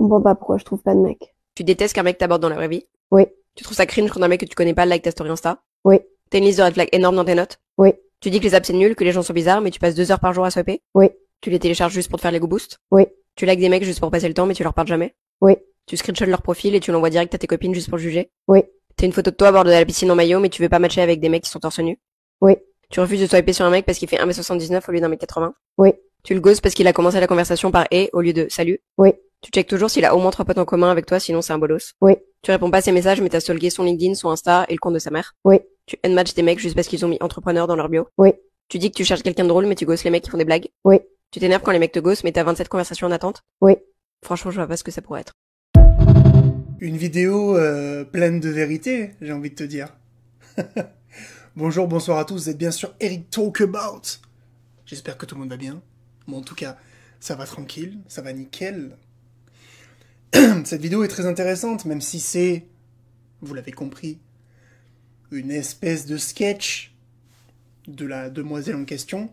comprends pas pourquoi je trouve pas de mec. Tu détestes qu'un mec t'aborde dans la vraie vie. Oui, Tu trouves ça cringe quand un mec que tu connais pas like ta story Insta. oui, T'as une liste de red flags énorme dans tes notes. oui, Tu dis que les apps c'est nul, que les gens sont bizarres, mais tu passes 2 heures par jour à swiper. oui, Tu les télécharges juste pour te faire l'ego boost. oui, Tu likes des mecs juste pour passer le temps, mais tu leur parles jamais. oui, Tu screenshots leur profil et tu l'envoies direct à tes copines juste pour juger. oui, T'as une photo de toi à bord de la piscine en maillot, mais tu veux pas matcher avec des mecs qui sont torse nu. oui, Tu refuses de swiper sur un mec parce qu'il fait 1m79 au lieu d'1m80. oui, Tu le ghostes parce qu'il a commencé la conversation par et au lieu de salut. oui, Tu checkes toujours s'il a au moins 3 potes en commun avec toi, sinon c'est un bolos. oui, Tu réponds pas à ses messages, mais t'as stalké son LinkedIn, son Insta et le compte de sa mère. oui, Tu unmatches des mecs juste parce qu'ils ont mis entrepreneur dans leur bio. oui, Tu dis que tu cherches quelqu'un de drôle, mais tu ghostes les mecs qui font des blagues. oui, Tu t'énerves quand les mecs te ghostent, mais t'as 27 conversations en attente. oui. Franchement, je vois pas ce que ça pourrait être. Une vidéo pleine de vérité, j'ai envie de te dire. Bonjour, bonsoir à tous, vous êtes bien sûr Eric Talkabout. J'espère que tout le monde va bien. Bon, en tout cas, ça va tranquille, ça va nickel. Cette vidéo est très intéressante, même si c'est, vous l'avez compris, une espèce de sketch de la demoiselle en question.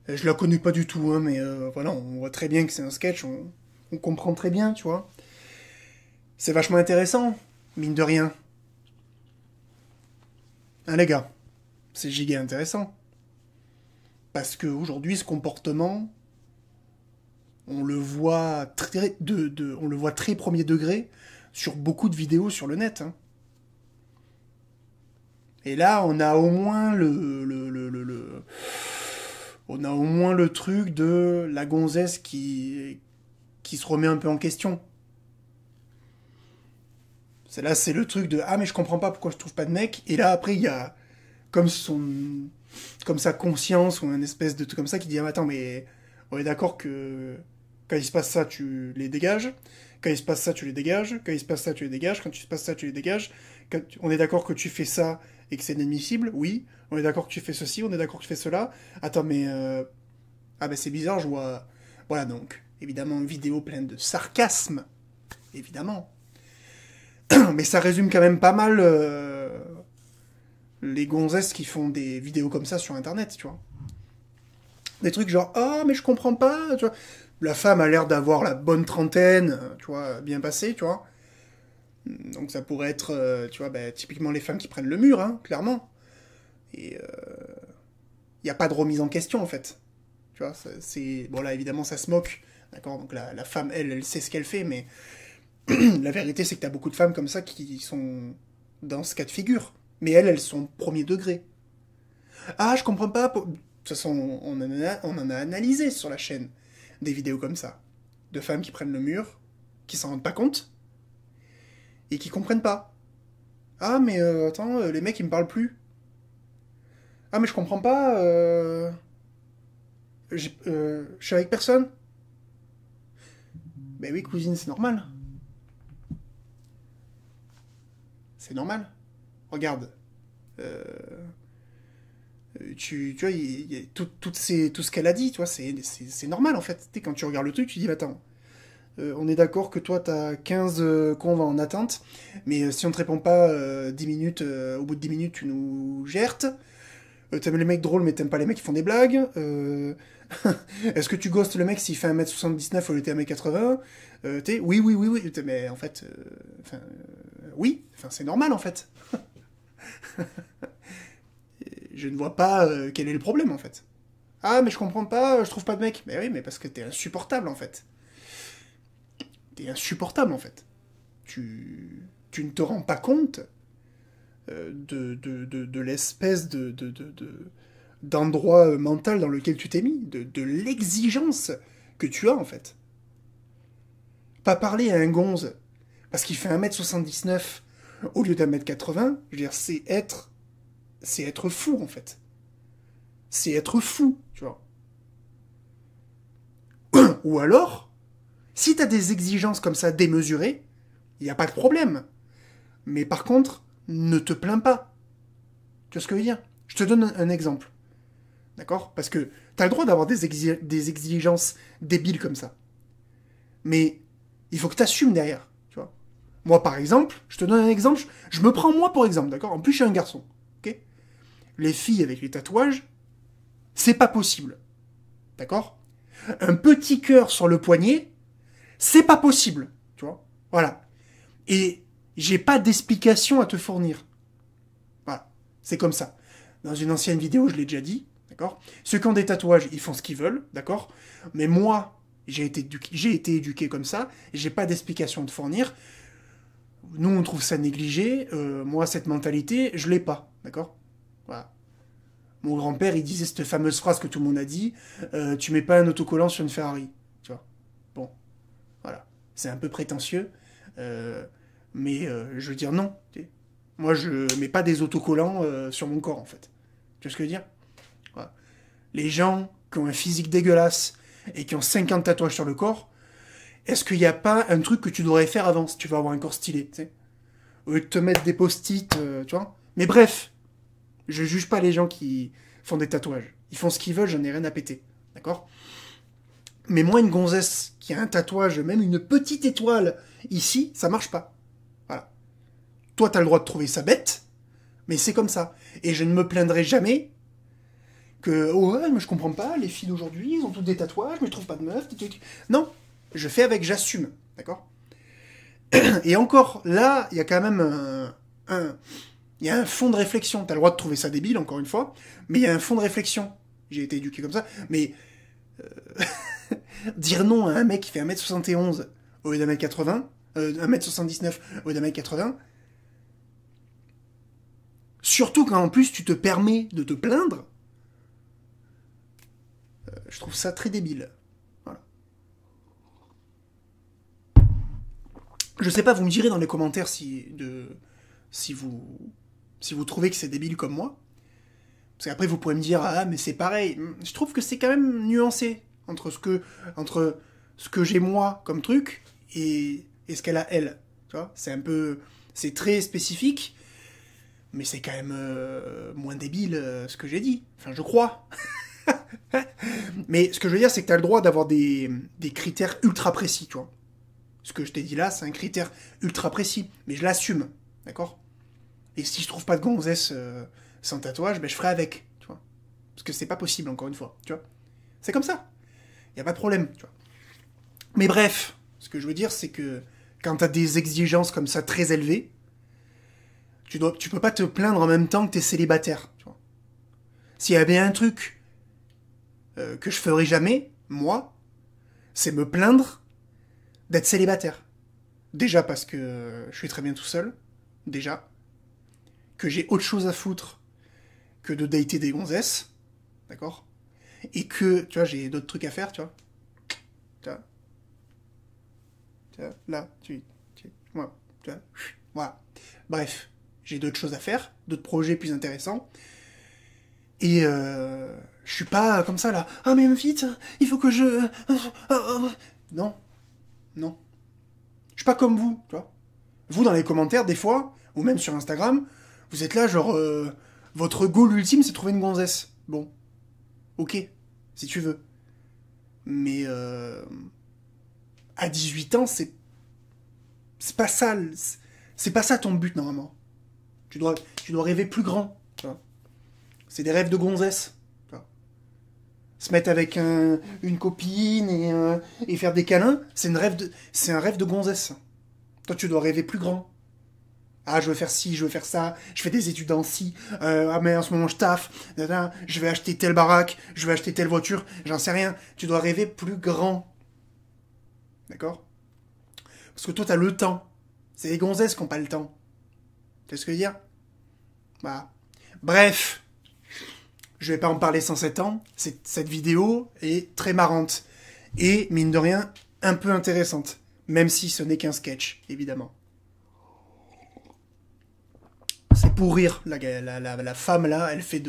Je la connais pas du tout, hein, mais voilà, on voit très bien que c'est un sketch, on comprend très bien, tu vois. C'est vachement intéressant, mine de rien. Hein, les gars, c'est giga intéressant. Parce qu'aujourd'hui, ce comportement, on le voit on le voit très premier degré sur beaucoup de vidéos sur le net. Hein. Et là, on a au moins on a au moins le truc de la gonzesse qui se remet un peu en question. Là, c'est le truc de « Ah, mais je comprends pas pourquoi je trouve pas de mec ». Et là, après, il y a comme sa conscience ou un espèce de truc comme ça qui dit « Ah, mais attends, mais on est d'accord que quand il se passe ça, tu les dégages. Quand il se passe ça, tu les dégages. Quand il se passe ça, tu les dégages. Quand il se passe ça, tu les dégages. On est d'accord que tu fais ça et que c'est inadmissible. Oui. On est d'accord que tu fais ceci. On est d'accord que tu fais cela. Attends, mais... Ah, ben c'est bizarre, je vois... » Voilà, donc, évidemment, une vidéo pleine de sarcasme. Évidemment. Mais ça résume quand même pas mal les gonzesses qui font des vidéos comme ça sur Internet, tu vois. Des trucs genre « Ah, mais je comprends pas », tu vois. La femme a l'air d'avoir la bonne trentaine, tu vois, bien passée, tu vois. Donc ça pourrait être, tu vois, bah, typiquement les femmes qui prennent le mur, hein, clairement. Et il n'y a pas de remise en question, en fait. Tu vois, c'est... Bon, là, évidemment, ça se moque, d'accord. Donc la femme, elle sait ce qu'elle fait, mais... La vérité, c'est que t'as beaucoup de femmes comme ça qui sont dans ce cas de figure. Mais elles sont premier degré. Ah, je comprends pas. De toute façon, on en a analysé sur la chaîne des vidéos comme ça. De femmes qui prennent le mur, qui s'en rendent pas compte, et qui comprennent pas. Ah, mais attends, les mecs, ils me parlent plus. Ah, mais je comprends pas. Je suis avec personne. Ben oui, cousine, c'est normal. C'est normal. Regarde. Tu vois, tout ce qu'elle a dit, tu vois, c'est normal en fait. Quand tu regardes le truc, tu dis, attends, on est d'accord que toi, t'as 15 convs en attente, mais si on te répond pas 10 minutes, au bout de 10 minutes, tu nous gertes. T'aimes les mecs drôles, mais t'aimes pas les mecs qui font des blagues. Est-ce que tu ghostes le mec s'il fait 1m79 au lieu de 1m80 Oui, oui, oui, oui. Mais en fait, oui, c'est normal en fait. Je ne vois pas quel est le problème en fait. Ah, mais je comprends pas, je trouve pas de mec. Mais oui, mais parce que t'es insupportable en fait. T'es insupportable en fait. Tu ne te rends pas compte de l'espèce d'endroit mental dans lequel tu t'es mis, de l'exigence que tu as en fait. Pas parler à un gonze parce qu'il fait 1m79 au lieu d'1m80, je veux dire, c'est être fou en fait. C'est être fou, tu vois. Ou alors, si t'as des exigences comme ça démesurées, il n'y a pas de problème. Mais par contre, ne te plains pas. Tu vois ce que je veux dire? Je te donne un exemple. D'accord? Parce que t'as le droit d'avoir des exigences débiles comme ça. Mais il faut que t'assumes derrière, tu vois. Moi, par exemple, je te donne un exemple, je me prends moi pour exemple, d'accord? En plus, je suis un garçon, ok? Les filles avec les tatouages, c'est pas possible. D'accord? Un petit cœur sur le poignet, C'est pas possible, tu vois. Voilà. Et j'ai pas d'explication à te fournir. Voilà. C'est comme ça. Dans une ancienne vidéo, je l'ai déjà dit, d'accord. Ceux qui ont des tatouages, ils font ce qu'ils veulent, d'accord. Mais moi, j'ai été éduqué comme ça, et j'ai pas d'explication à te fournir. Nous, on trouve ça négligé. Moi, cette mentalité, je l'ai pas, d'accord. Voilà. Mon grand-père, il disait cette fameuse phrase que tout le monde a dit, tu mets pas un autocollant sur une Ferrari, tu vois. Bon, voilà. C'est un peu prétentieux, mais je veux dire non. Moi, je mets pas des autocollants sur mon corps, en fait. Tu vois ce que je veux dire? Voilà. Les gens qui ont un physique dégueulasse et qui ont 50 tatouages sur le corps, est-ce qu'il n'y a pas un truc que tu devrais faire avant si tu veux avoir un corps stylé, tu sais? Au lieu de te mettre des post-it, tu vois? Mais bref, je juge pas les gens qui font des tatouages. Ils font ce qu'ils veulent, j'en ai rien à péter. D'accord? Mais moi, une gonzesse qui a un tatouage, même une petite étoile ici, ça marche pas. Voilà. Toi, t'as le droit de trouver ça bête, mais c'est comme ça. Et je ne me plaindrai jamais que, oh ouais, mais je comprends pas, les filles d'aujourd'hui, ils ont toutes des tatouages, mais je trouve pas de meufs. Non, je fais avec, j'assume. D'accord? Et encore, là, il y a quand même il y a un fond de réflexion. T'as le droit de trouver ça débile, encore une fois, mais il y a un fond de réflexion. J'ai été éduqué comme ça, mais dire non à un mec qui fait 1m71 au lieu d'1m80, 1m79 au lieu d'1m80, surtout quand en plus tu te permets de te plaindre, je trouve ça très débile. Voilà. Je sais pas, vous me direz dans les commentaires si vous trouvez que c'est débile comme moi. Parce qu'après, vous pourrez me dire, ah, mais c'est pareil. Je trouve que c'est quand même nuancé entre ce que j'ai moi comme truc et ce qu'elle a elle. Tu vois, c'est très spécifique, mais c'est quand même moins débile ce que j'ai dit. Enfin, je crois. Mais ce que je veux dire, c'est que tu as le droit d'avoir des critères ultra précis, tu vois. Ce que je t'ai dit là, c'est un critère ultra précis, mais je l'assume, d'accord? Et si je trouve pas de gonzesse sans tatouage, ben je ferai avec, tu vois. Parce que c'est pas possible, encore une fois, tu vois. C'est comme ça. Y a pas de problème, tu vois. Mais bref, ce que je veux dire, c'est que quand t'as des exigences comme ça très élevées, tu peux pas te plaindre en même temps que t'es célibataire, tu vois. S'il y avait un truc que je ferais jamais, moi, c'est me plaindre d'être célibataire. Déjà parce que je suis très bien tout seul, déjà. Que j'ai autre chose à foutre que de dater des gonzesses, d'accord? Et que, tu vois, j'ai d'autres trucs à faire, tu vois. Tu vois, là, voilà, tu vois, voilà. Bref, j'ai d'autres choses à faire, d'autres projets plus intéressants. Et je suis pas comme ça, là. Ah, mais vite, il faut que je... Non, non. Je suis pas comme vous, tu vois. Vous, dans les commentaires, des fois, ou même sur Instagram, vous êtes là, genre, votre goal ultime, c'est de trouver une gonzesse. Bon, ok, si tu veux. Mais à 18 ans, c'est pas ça, c'est pas ça ton but, normalement. Tu dois rêver plus grand, tu vois. C'est des rêves de gonzesse, tu vois. Se mettre avec une copine et faire des câlins, c'est un rêve de gonzesse. Toi, tu dois rêver plus grand. Ah, je veux faire ci, je veux faire ça, je fais des études en ci, ah mais en ce moment je taffe, je vais acheter telle baraque, je vais acheter telle voiture, j'en sais rien. Tu dois rêver plus grand. D'accord? Parce que toi t'as le temps. C'est les gonzesses qui n'ont pas le temps. Tu sais ce que je veux dire? Voilà. Bref, je vais pas en parler sans 7 ans. Cette vidéo est très marrante. Et, mine de rien, un peu intéressante. Même si ce n'est qu'un sketch, évidemment. C'est pour rire. La femme, là, elle fait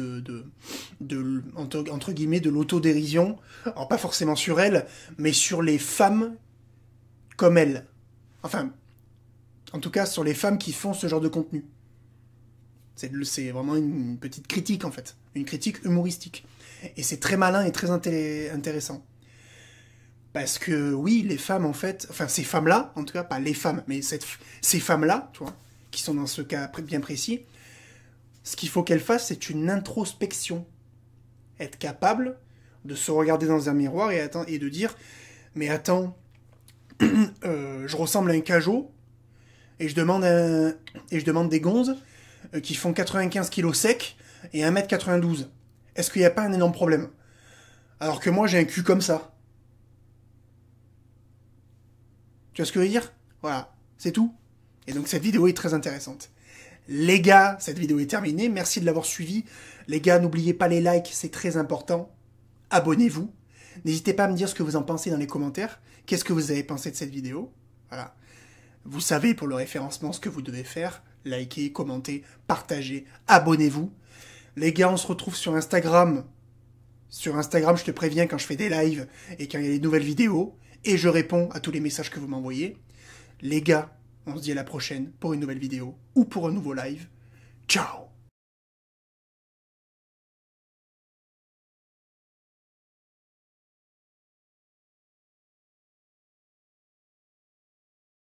entre guillemets, de l'autodérision. Alors, pas forcément sur elle, mais sur les femmes comme elle. Enfin, en tout cas, sur les femmes qui font ce genre de contenu. C'est vraiment une petite critique, en fait. Une critique humoristique. Et c'est très malin et très intéressant. Parce que, oui, les femmes, en fait... Enfin, ces femmes-là, en tout cas, pas les femmes, mais ces femmes-là, tu vois, qui sont dans ce cas bien précis, ce qu'il faut qu'elles fassent, c'est une introspection. Être capable de se regarder dans un miroir et de dire « Mais attends, je ressemble à un cajot, et je demande des gonzes qui font 95 kilos secs et 1m92. Est-ce qu'il n'y a pas un énorme problème? Alors que moi, j'ai un cul comme ça. Tu vois ce que je veux dire? Voilà, c'est tout. Et donc cette vidéo est très intéressante. Les gars, cette vidéo est terminée. Merci de l'avoir suivie. Les gars, n'oubliez pas les likes, c'est très important. Abonnez-vous. N'hésitez pas à me dire ce que vous en pensez dans les commentaires. Qu'est-ce que vous avez pensé de cette vidéo? Voilà. Vous savez pour le référencement ce que vous devez faire. Likez, commentez, partagez, abonnez-vous. Les gars, on se retrouve sur Instagram. Sur Instagram, je te préviens quand je fais des lives et quand il y a des nouvelles vidéos. Et je réponds à tous les messages que vous m'envoyez. Les gars, on se dit à la prochaine pour une nouvelle vidéo ou pour un nouveau live. Ciao!